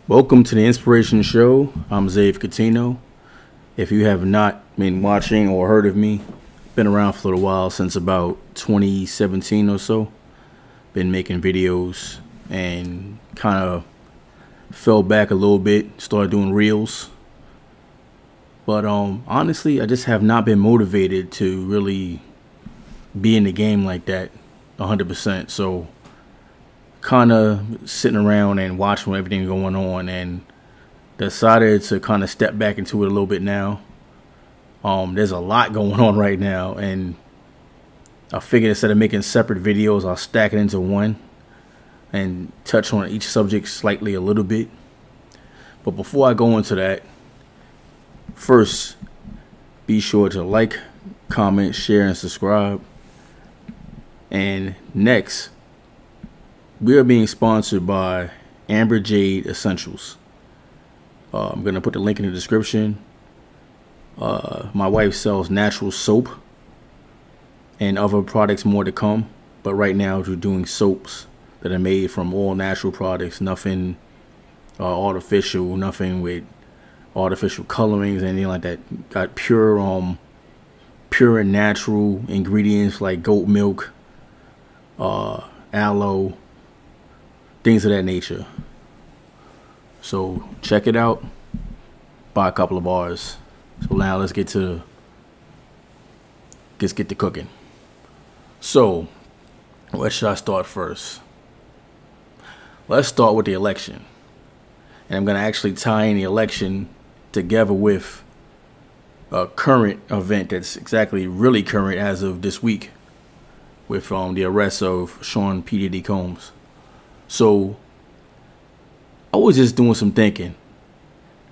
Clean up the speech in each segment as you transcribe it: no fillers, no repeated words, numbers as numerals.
Welcome to the Inspiration Show. I'm Zave Catino. If you have not been watching or heard of me, been around for a little while, since about 2017 or so. Been making videos and kind of fell back a little bit, started doing reels. But honestly, I just have not been motivated to really be in the game like that 100%. So kind of sitting around and watching everything going on, and decided to kind of step back into it a little bit now. There's a lot going on right now, and I figured instead of making separate videos, I'll stack it into one and touch on each subject slightly a little bit. But before I go into that, first, be sure to like, comment, share, and subscribe. And next, we are being sponsored by Amber Jade Essentials. I'm going to put the link in the description. My wife sells natural soap and other products more to come. But right now we're doing soaps that are made from all natural products. Nothing artificial, nothing with artificial colorings, anything like that. Got pure and natural ingredients like goat milk, aloe, things of that nature. So check it out. Buy a couple of bars. So now let's get to cooking. So where should I start first? Let's start with the election. And I'm going to actually tie in the election together with a current event that's exactly really current as of this week, with the arrest of Sean P. Diddy Combs. So I was just doing some thinking.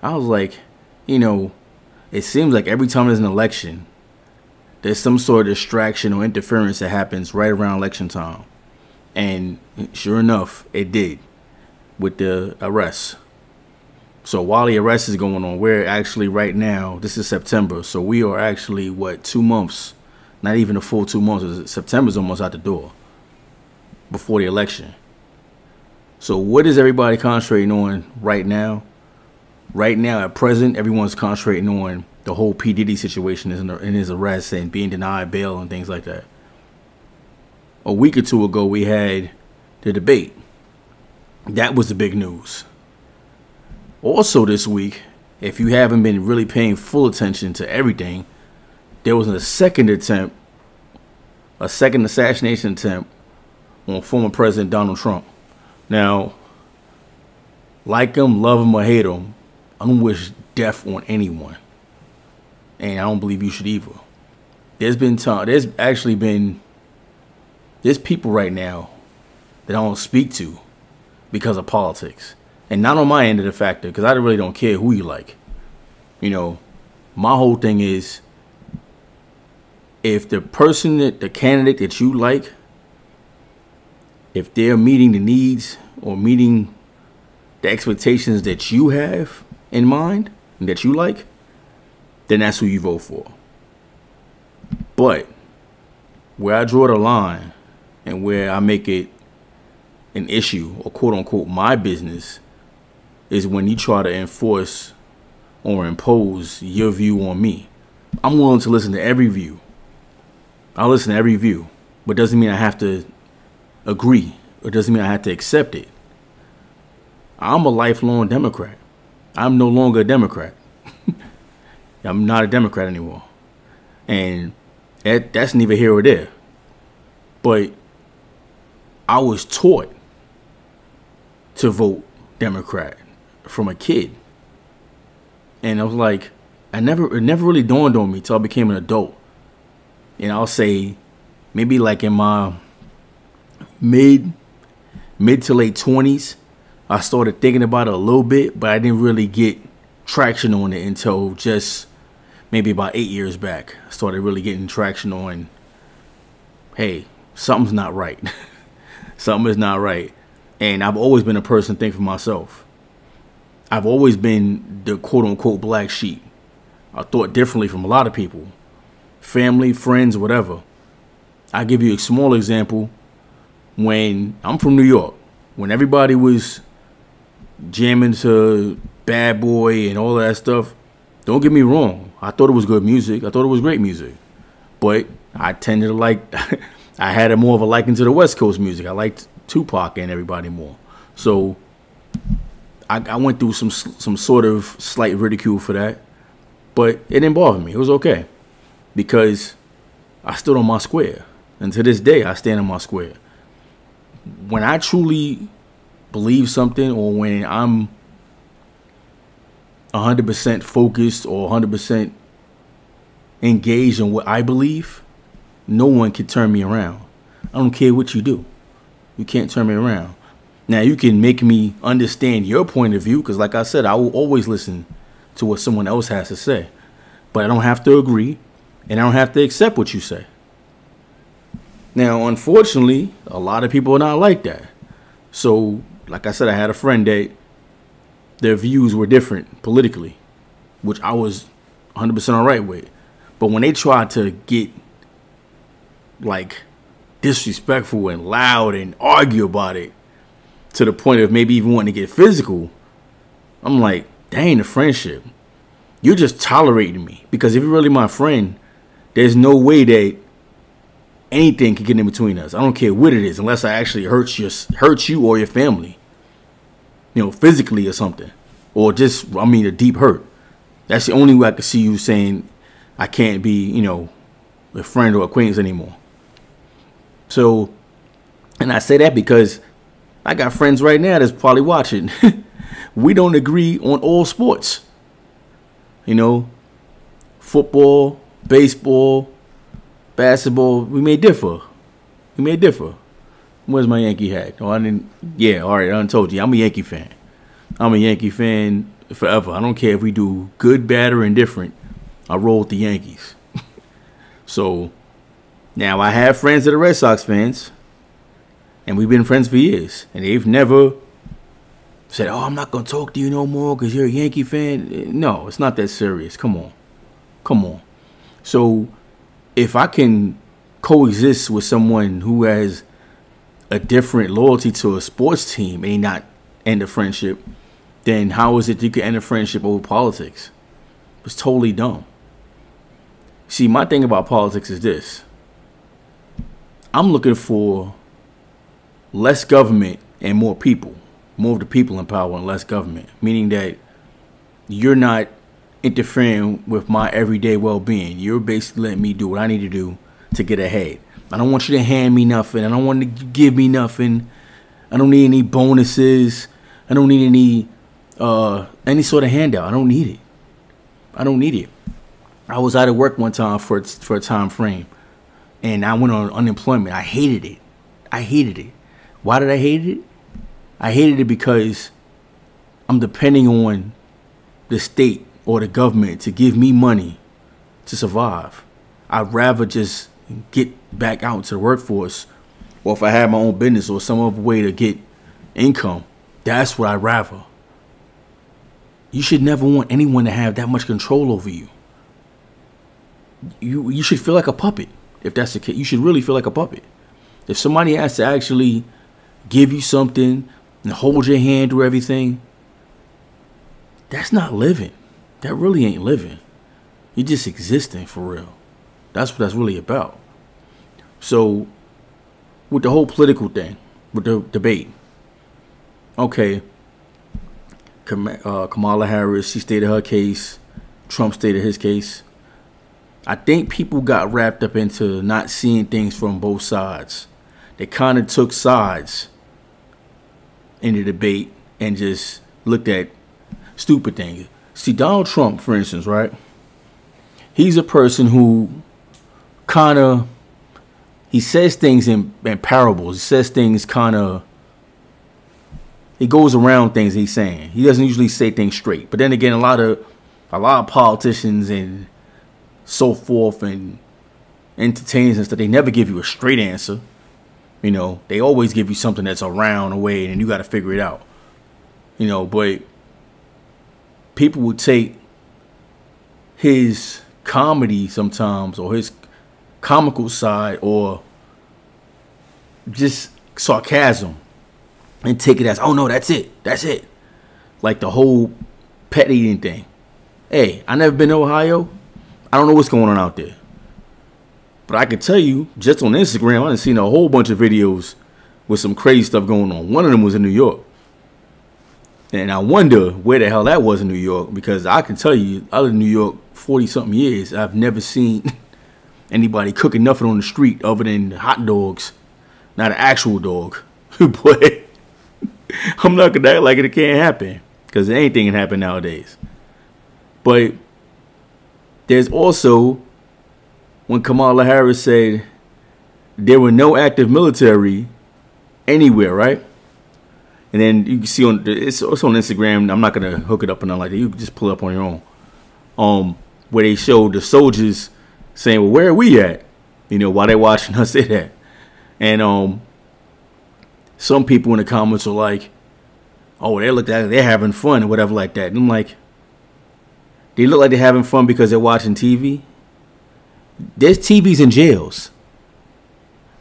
I was like, it seems like every time there's an election, there's some sort of distraction or interference that happens right around election time. And sure enough, it did with the arrest. So while the arrest is going on, we're actually right now, this is September. So we are actually, 2 months, not even a full 2 months. September's almost out the door before the election. So what is everybody concentrating on right now? Right now, at present, everyone's concentrating on the whole P. Diddy situation in his arrest and being denied bail and things like that. A week or two ago, we had the debate. That was the big news. Also this week, if you haven't been really paying full attention to everything, there was a second assassination attempt on former President Donald Trump. Now, like him, love him, or hate him, I don't wish death on anyone. And I don't believe you should either. There's people right now that I don't speak to because of politics. And not on my end of the factor, because I really don't care who you like. My whole thing is, if the candidate that you like, if they're meeting the needs or meeting the expectations that you have in mind and that you like, then that's who you vote for. But where I draw the line and where I make it an issue, or quote unquote my business, is when you try to enforce or impose your view on me. I'm willing to listen to every view. I'll listen to every view, but doesn't mean I have to agree, or doesn't mean I have to accept it. I'm a lifelong Democrat. I'm no longer a Democrat. I'm not a Democrat anymore. And that's neither here or there. But I was taught to vote Democrat from a kid. And I was like, it never really dawned on me till I became an adult. And I'll say maybe like in my mid to late 20s, I started thinking about it a little bit, but I didn't really get traction on it until just maybe about 8 years back. I started really getting traction on, hey, something's not right. Something is not right. And I've always been a person thinking for myself. I've always been the quote-unquote black sheep. I thought differently from a lot of people. Family, friends, whatever. I'll give you a small example. When I'm from New York, when everybody was jamming to Bad Boy and all of that stuff. Don't get me wrong. I thought it was good music. I thought it was great music. But I tended to like, I had a more of a liking to the West Coast music. I liked Tupac and everybody more. So I went through some sort of slight ridicule for that. But it didn't bother me. It was okay. Because I stood on my square. And to this day, I stand on my square. When I truly believe something, or when I'm 100% focused or 100% engaged in what I believe, no one can turn me around. I don't care what you do. You can't turn me around. Now, you can make me understand your point of view, because like I said, I will always listen to what someone else has to say. But I don't have to agree, and I don't have to accept what you say. Now, unfortunately, a lot of people are not like that. So, like I said, I had a friend that their views were different politically, which I was 100% all right with. But when they tried to get, like, disrespectful and loud and argue about it to the point of maybe even wanting to get physical, I'm like, dang, the friendship. You're just tolerating me. Because if you're really my friend, there's no way that anything can get in between us. I don't care what it is, unless I actually hurt you or your family, physically or something, or just, a deep hurt. That's the only way I could see you saying I can't be, a friend or acquaintance anymore. So, and I say that because I got friends right now that's probably watching. We don't agree on all sports. Football, baseball, basketball, we may differ. Where's my Yankee hat? Oh, I didn't. Yeah, all right, I done told you. I'm a Yankee fan. I'm a Yankee fan forever. I don't care if we do good, bad, or indifferent. I roll with the Yankees. So, now I have friends that are Red Sox fans, and we've been friends for years, and they've never said, oh, I'm not going to talk to you no more because you're a Yankee fan. No, it's not that serious. Come on. So, if I can coexist with someone who has a different loyalty to a sports team and not end a friendship, then how is it you can end a friendship over politics? It's totally dumb. See, my thing about politics is this. I'm looking for less government and more people. More of the people in power and less government. Meaning that you're not interfering with my everyday well-being. You're basically letting me do what I need to do to get ahead. I don't want you to hand me nothing. I don't want to give me nothing. I don't need any bonuses. I don't need any sort of handout. I don't need it. I was out of work one time for a time frame, and I went on unemployment. I hated it. Why did I hate it? I hated it because I'm depending on the state or the government to give me money to survive. I'd rather just get back out to the workforce, or if I had my own business or some other way to get income, that's what I'd rather. You should never want anyone to have that much control over you. You should feel like a puppet. If that's the case, you should really feel like a puppet. If somebody has to actually give you something and hold your hand through everything, that's not living. That really ain't living. You're just existing for real. That's what that's really about. So, with the whole political thing, with the debate, okay, Kamala Harris, she stated her case. Trump stated his case. I think people got wrapped up into not seeing things from both sides. They kind of took sides in the debate and just looked at stupid things. See, Donald Trump, for instance, right? He's a person who kind of, he says things in parables. He says things he goes around things he's saying. He doesn't usually say things straight. But then again, a lot of politicians and so forth and entertainers and stuff, they never give you a straight answer. They always give you something that's around a way and you got to figure it out. But people would take his comedy sometimes, or his comical side, or just sarcasm, and take it as, oh no, that's it. like the whole pet eating thing. Hey, I never been to Ohio. I don't know what's going on out there. But I can tell you, just on Instagram, I done seen a whole bunch of videos with some crazy stuff going on. One of them was in New York. And I wonder where the hell that was in New York, because I can tell you, I live in New York 40-something years. I've never seen anybody cooking nothing on the street other than hot dogs. Not an actual dog. But I'm not going to act like it can't happen, because anything can happen nowadays. But there's also when Kamala Harris said there were no active military anywhere, right? And then you can see it's also on Instagram. I'm not gonna hook it up or nothing like that. You can just pull it up on your own. Where they showed the soldiers saying, "Well, where are we at?" You know, while they're watching us say that. And some people in the comments are like, "Oh, they look like they're having fun or whatever like that." And I'm like, they look like they're having fun because they're watching TV. There's TVs in jails.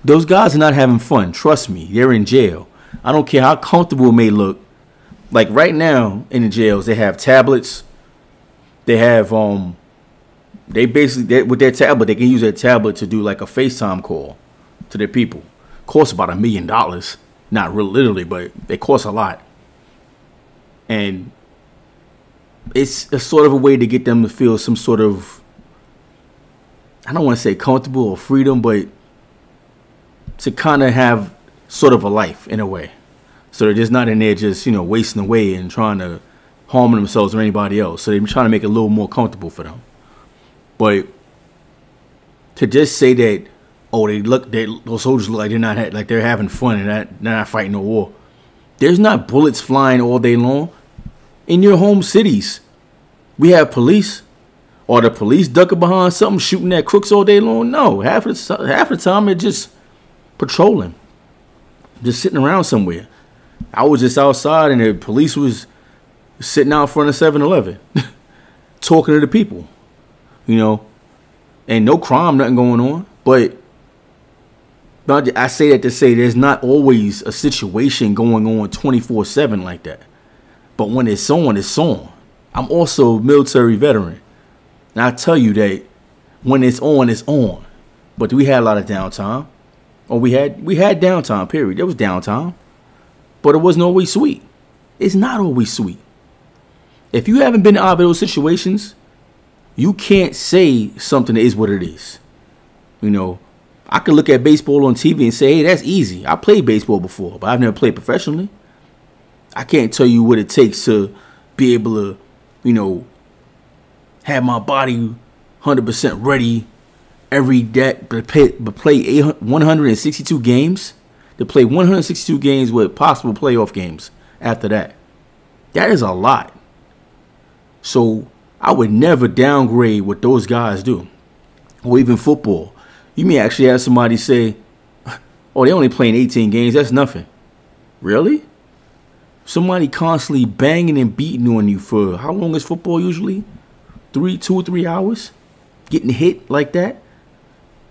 Those guys are not having fun. Trust me, they're in jail. I don't care how comfortable it may look. Like right now in the jails, they have tablets. They have they basically with their tablet, they can use their tablet to do like a FaceTime call to their people. Costs about $1 million. Not really, literally, but they cost a lot. And it's a sort of a way to get them to feel some sort of, I don't want to say comfortable or freedom, but to kind of have sort of a life in a way. So they're just not in there just, wasting away and trying to harm themselves or anybody else. So they're trying to make it a little more comfortable for them. But to just say that, oh, those soldiers look like they're having fun and they're not fighting no war. There's not bullets flying all day long. In your home cities, we have police. Or the police ducking behind something, shooting at crooks all day long? No, half of the time they're just patrolling, just sitting around somewhere. I was just outside and the police was sitting out front of 7-Eleven, talking to the people. And no crime, nothing going on. But I say that to say there's not always a situation going on 24/7 like that. But when it's on, it's on. I'm also a military veteran. And I tell you that when it's on, it's on. But we had a lot of downtime. Or we had downtime, period. There was downtime. But it wasn't always sweet. It's not always sweet. If you haven't been in either of those situations, you can't say something that is what it is. I could look at baseball on TV and say, hey, that's easy. I played baseball before, but I've never played professionally. I can't tell you what it takes to be able to, have my body 100% ready every day to play 162 games. To play 162 games with possible playoff games after that. That is a lot. So I would never downgrade what those guys do. Or even football. You may actually have somebody say, oh, they're only playing 18 games. That's nothing. Really? Somebody constantly banging and beating on you for how long is football usually? 2 or 3 hours? Getting hit like that?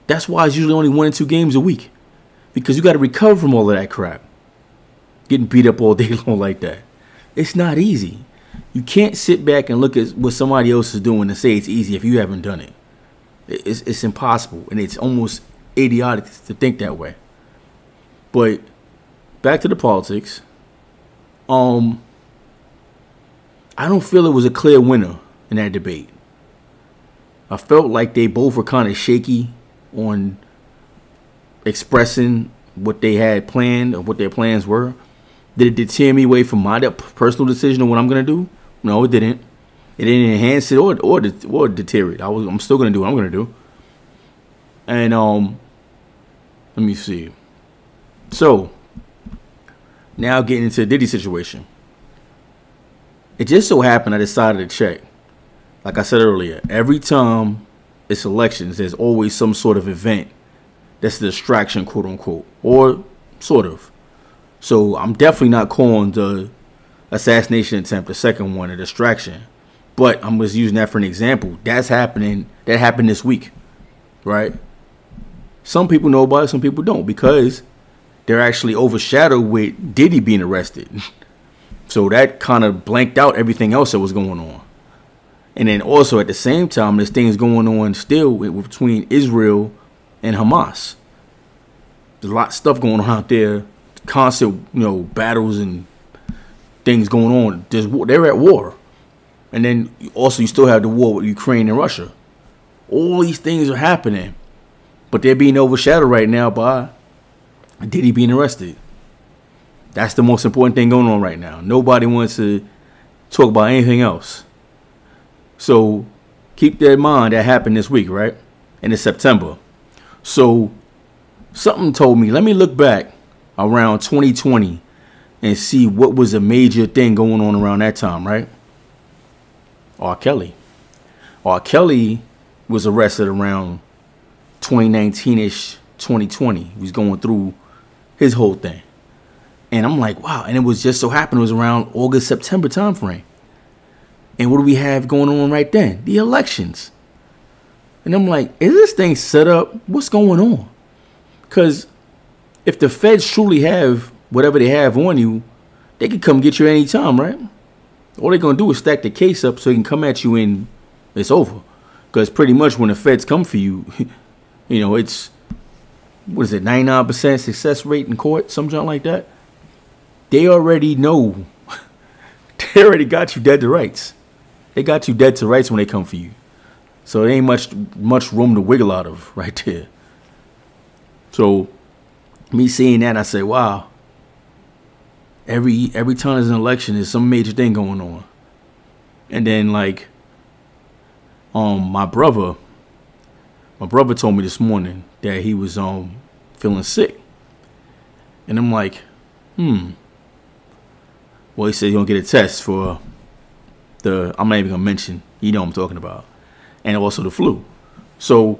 That's why it's usually only 1 or 2 games a week. Because you got to recover from all of that crap. Getting beat up all day long like that. It's not easy. You can't sit back and look at what somebody else is doing and say it's easy if you haven't done it. It's impossible. And it's almost idiotic to think that way. But back to the politics. I don't feel it was a clear winner in that debate. I felt like they both were kind of shaky on expressing what they had planned or what their plans were. Did it deter me away from my personal decision on what I'm going to do? No, it didn't. It didn't enhance it or deter it. I'm still going to do what I'm going to do. And let me see. So now getting into the Diddy situation. It just so happened I decided to check. Like I said earlier, every time it's elections, there's always some sort of event that's a distraction, quote unquote, or sort of. So I'm definitely not calling the assassination attempt, the second one, a distraction. But I'm just using that for an example. That's happening. That happened this week, right? Some people know about it, some people don't, because they're actually overshadowed with Diddy being arrested. So that kind of blanked out everything else that was going on. And then also at the same time, there's things going on still between Israel and Hamas. There's a lot of stuff going on out there, constant, battles and things going on. They're at war. And then also you still have the war with Ukraine and Russia. All these things are happening, but they're being overshadowed right now by Diddy being arrested. That's the most important thing going on right now. Nobody wants to talk about anything else. So keep that in mind. That happened this week, right? And it's September. So something told me, let me look back around 2020 and see what was a major thing going on around that time, right? R. Kelly. R. Kelly was arrested around 2019-ish, 2020. He was going through his whole thing. And I'm like, wow. And it was just so happened it was around August, September time frame. And what do we have going on right then? The elections. And I'm like, is this thing set up? What's going on? Because if the feds truly have whatever they have on you, they can come get you anytime, right? All they're going to do is stack the case up so they can come at you and it's over. Because pretty much when the feds come for you, it's, 99% success rate in court, something like that. They already know. They already got you dead to rights. They got you dead to rights when they come for you. So there ain't much room to wiggle out of right there. So me seeing that, I say, wow. Every time there's an election, there's some major thing going on. And then my brother told me this morning that he was feeling sick. And I'm like, Well, he said he's gonna get a test for I'm not even gonna mention, what I'm talking about. And also the flu. So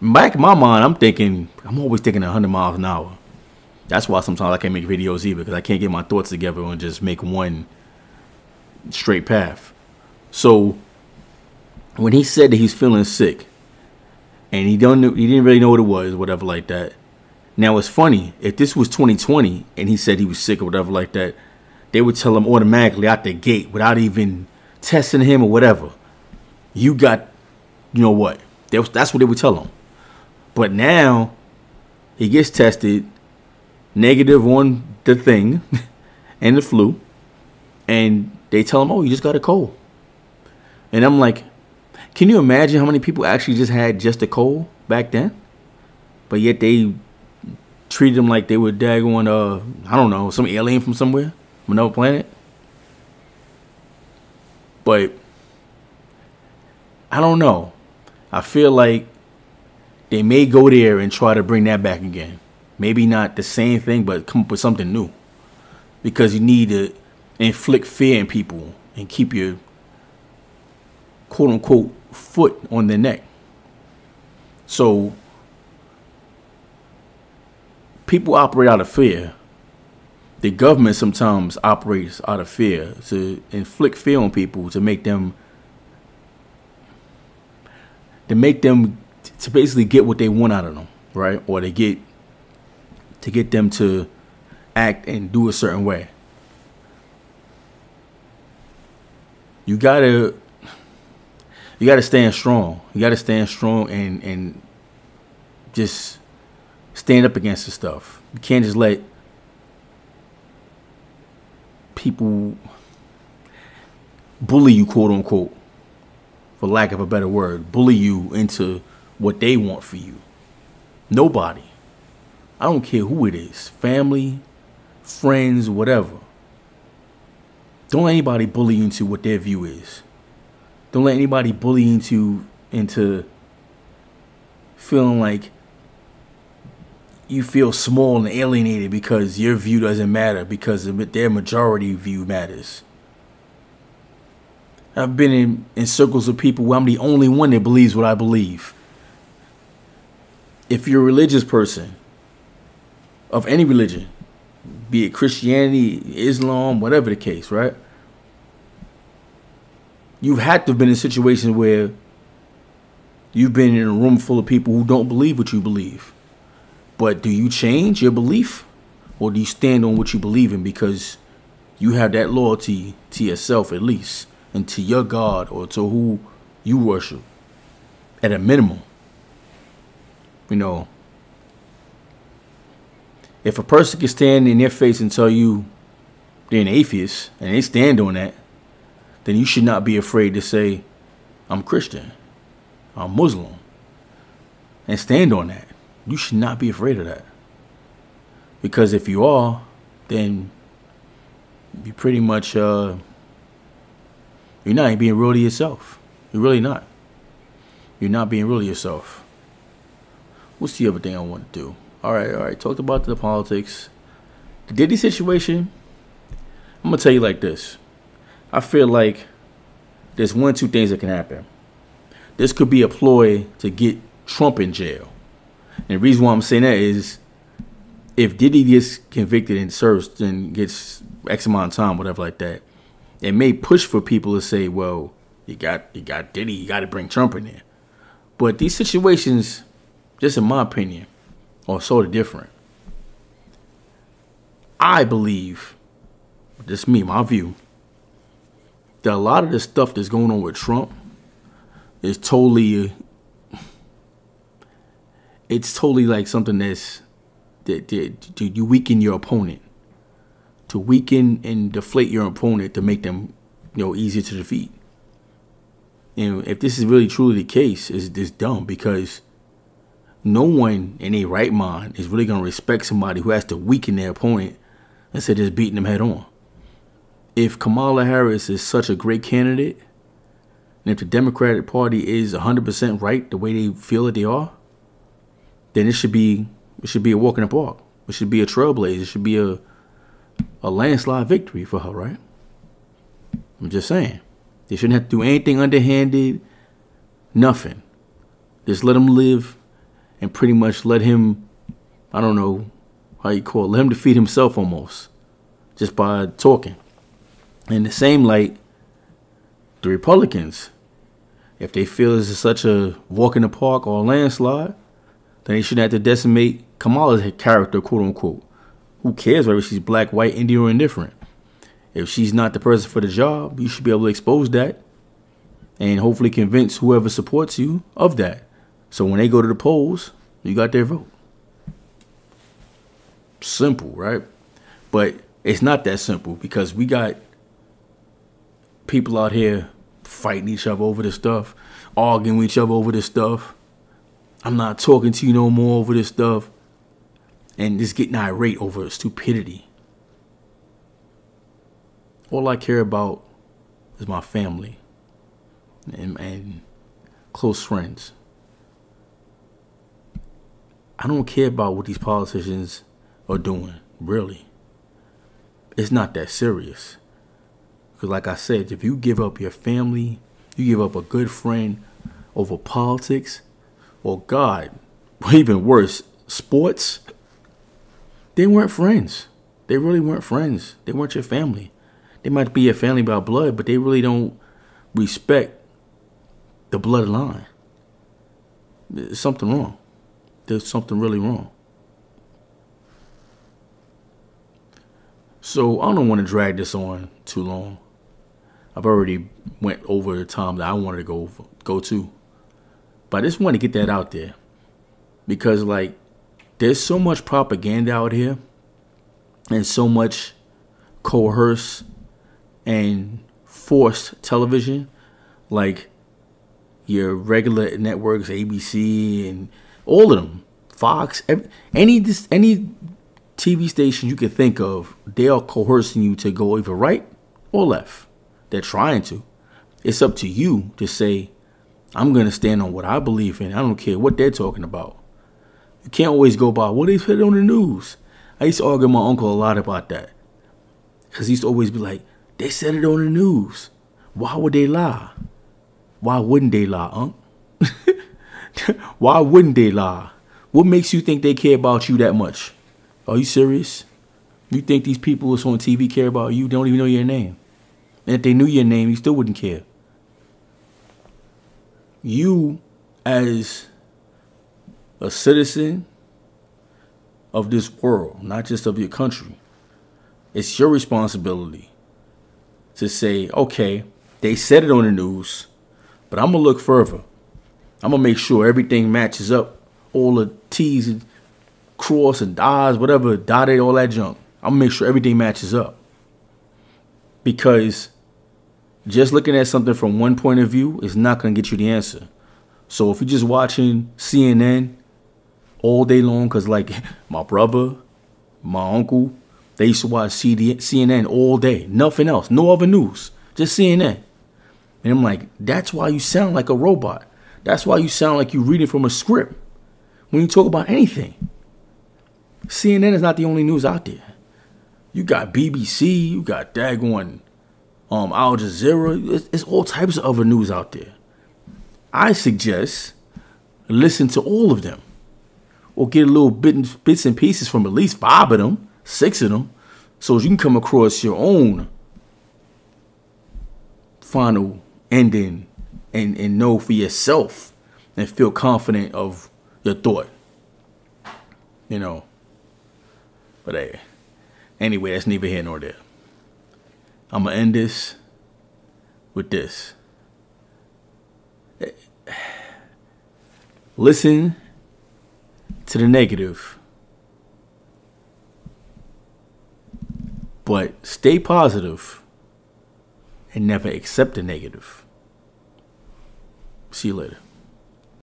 back in my mind, I'm always thinking 100 miles an hour. That's why sometimes I can't make videos either, because I can't get my thoughts together and just make one straight path. So when he said that he's feeling sick and he didn't really know what it was, whatever like that. Now it's funny, if this was 2020 and he said he was sick or whatever like that, they would tell him automatically out the gate without even testing him or whatever. You got, what? That's what they would tell him. But now he gets tested negative on the thing and the flu, and they tell him, oh, you just got a cold. And I'm like, can you imagine how many people actually just had just a cold back then? But yet they treated them like they were daggone, I don't know, some alien from somewhere, from another planet. But I don't know. I feel like they may go there and try to bring that back again. Maybe not the same thing, but come up with something new. Because you need to inflict fear in people and keep your quote unquote foot on their neck. So people operate out of fear. The government sometimes operates out of fear to inflict fear on people to make them to basically get what they want out of them, right? Or to get them to act and do a certain way. You gotta stand strong. You gotta stand strong and just stand up against the stuff. You can't just let people bully you, quote unquote, for lack of a better word, bully you into what they want for you. Nobody. I don't care who it is, family, friends, whatever. Don't let anybody bully you into what their view is. Don't let anybody bully you into feeling like you feel small and alienated because your view doesn't matter, because their majority view matters. I've been in circles of people where I'm the only one that believes what I believe. If you're a religious person, of any religion, be it Christianity, Islam, whatever the case, right? You've had to have been in situations where you've been in a room full of people who don't believe what you believe. But do you change your belief, or do you stand on what you believe in because you have that loyalty to yourself at least, and to your God or to who you worship at a minimum. You know, if a person can stand in their face and tell you they're an atheist and they stand on that, then you should not be afraid to say, I'm Christian, I'm Muslim, and stand on that. You should not be afraid of that. Because if you are, then you pretty much, you're not being real to yourself. You're really not. You're not being real to yourself. What's the other thing I want to do? All right. Talked about the politics. The Diddy situation, I'm going to tell you like this. I feel like there's one or two things that can happen. This could be a ploy to get Trump in jail. And the reason why I'm saying that is if Diddy gets convicted and serves and gets X amount of time, whatever like that, it may push for people to say, well, you got Diddy, you got to bring Trump in there. But these situations, just in my opinion, are sort of different. I believe, just me, my view, that a lot of the stuff that's going on with Trump is totally, it's totally like something that you weaken your opponent, to weaken and deflate your opponent to make them, easier to defeat. And if this is really truly the case, it's dumb, because no one in a right mind is really going to respect somebody who has to weaken their opponent instead of just beating them head on. If Kamala Harris is such a great candidate, and if the Democratic Party is 100% right the way they feel that they are, then it should be a walk in the park. It should be a trailblazer. It should be a landslide victory for her, right? I'm just saying. They shouldn't have to do anything underhanded, nothing. Just let him live and pretty much let him, I don't know how you call it, let him defeat himself almost, just by talking. In the same light, the Republicans, if they feel this is such a walk in the park or a landslide, then they shouldn't have to decimate Kamala's character, quote unquote. Who cares whether she's black, white, Indian, or indifferent? If she's not the person for the job, you should be able to expose that and hopefully convince whoever supports you of that. So when they go to the polls, you got their vote. Simple, right? But it's not that simple, because we got people out here fighting each other over this stuff, arguing with each other over this stuff. I'm not talking to you no more over this stuff. And just getting irate over stupidity. All I care about is my family and close friends. I don't care about what these politicians are doing, really. It's not that serious. Because like I said, if you give up your family, you give up a good friend over politics, or God, or even worse, sports, they weren't friends. They really weren't friends. They weren't your family. They might be your family by blood, but they really don't respect the bloodline. There's something wrong. There's something really wrong. So I don't want to drag this on too long. I've already went over the time that I wanted to go to. But I just want to get that out there. Because, there's so much propaganda out here and so much coerced and forced television, like your regular networks, ABC and all of them, Fox, any TV station you can think of, they are coercing you to go either right or left. They're trying to. It's up to you to say, I'm going to stand on what I believe in. I don't care what they're talking about. You can't always go by what they put on the news. I used to argue with my uncle a lot about that. Because he used to always be like, they said it on the news. Why would they lie? Why wouldn't they lie, Unc? Why wouldn't they lie? What makes you think they care about you that much? Are you serious? You think these people that's on TV care about you? They don't even know your name. And if they knew your name, you still wouldn't care. You, as a citizen of this world, not just of your country, It's your responsibility to say, okay, they said it on the news, but I'm going to look further. I'm going to make sure everything matches up. All the T's and cross and I's, whatever, dotted, all that junk. I'm going to make sure everything matches up. Because just looking at something from one point of view is not going to get you the answer. So if you're just watching CNN all day long, because like my brother, my uncle, they used to watch CNN all day. Nothing else. No other news. Just CNN. And I'm like, that's why you sound like a robot. That's why you sound like you're reading from a script when you talk about anything. CNN is not the only news out there. You got BBC, you got daggone Al Jazeera. It's all types of other news out there. I suggest listen to all of them, or get a little bits and pieces from at least 5 of them, 6 of them, so you can come across your own final ending and know for yourself and feel confident of your thought. You know. But hey, anyway, that's neither here nor there. I'm going to end this with this. Listen to the negative, but stay positive and never accept the negative. See you later.